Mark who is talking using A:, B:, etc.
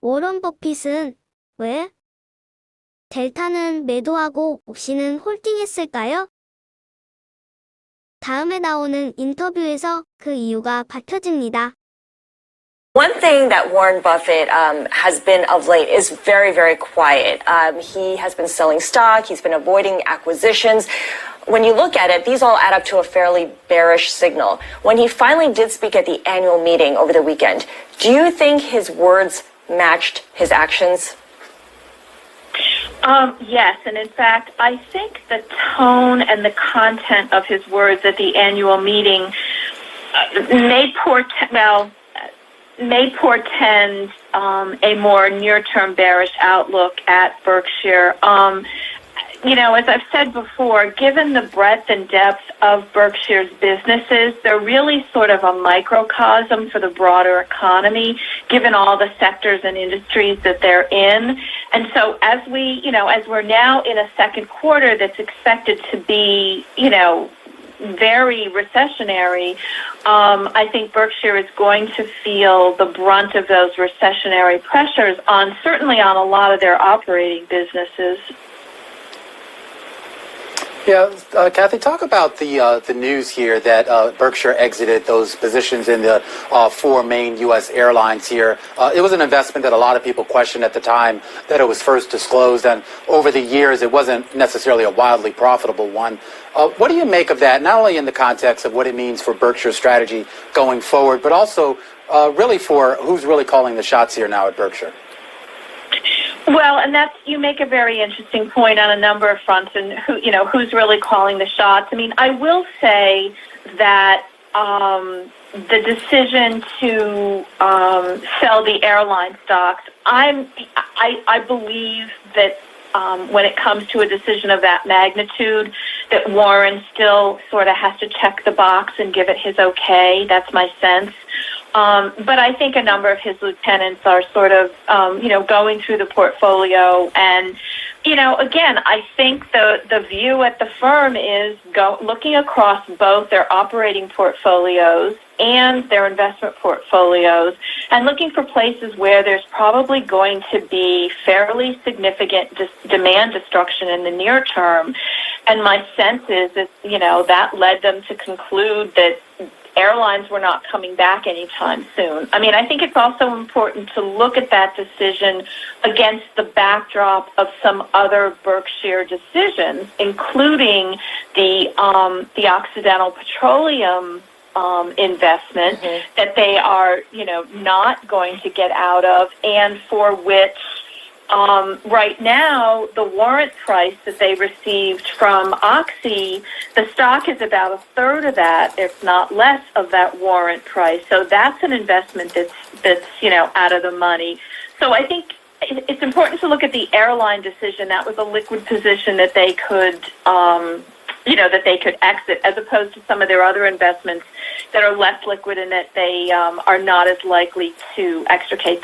A: 워런 버핏은 왜 델타는 매도하고 옥시는 홀딩했을까요? 다음에 나오는 인터뷰에서 그 이유가 밝혀집니다.
B: One thing that Warren Buffett has been of late is very, very quiet. He has been selling stock. He's been avoiding acquisitions. When you look at it, these all add up to a fairly bearish signal. When he finally did speak at the annual meeting over the weekend, do you think his words matched his actions?
C: Yes, and in fact, I think the tone and the content of his words at the annual meeting may portend a more near-term bearish outlook at Berkshire. As I've said before, given the breadth and depth of Berkshire's businesses, they're really sort of a microcosm for the broader economy, given all the sectors and industries that they're in. And so as we're now in a second quarter that's expected to be, very recessionary, I think Berkshire is going to feel the brunt of those recessionary pressures certainly on a lot of their operating businesses.
D: Yeah, Kathy, talk about the news here that Berkshire exited those positions in the four main U.S. airlines here. It was an investment that a lot of people questioned at the time that it was first disclosed, and over the years it wasn't necessarily a wildly profitable one. What do you make of that, not only in the context of what it means for Berkshire's strategy going forward, but also really for who's really calling the shots here now at Berkshire?
C: Well, and you make a very interesting point on a number of fronts, and who's really calling the shots. I mean, I will say that the decision to sell the airline stocks, I believe that when it comes to a decision of that magnitude, that Warren still sort of has to check the box and give it his okay. That's my sense. But I think a number of his lieutenants are sort of, going through the portfolio. And, again, I think the view at the firm is looking across both their operating portfolios and their investment portfolios and looking for places where there's probably going to be fairly significant demand destruction in the near term. And my sense is that, that led them to conclude that airlines were not coming back anytime soon. I mean, I think it's also important to look at that decision against the backdrop of some other Berkshire decisions, including the Occidental Petroleum investment that they are, not going to get out of, and for which right now, the warrant price that they received from Oxy, the stock is about a third of that, if not less, of that warrant price. So that's an investment that's out of the money. So I think it's important to look at the airline decision. That was a liquid position that they could, that they could exit, as opposed to some of their other investments that are less liquid and that they are not as likely to extricate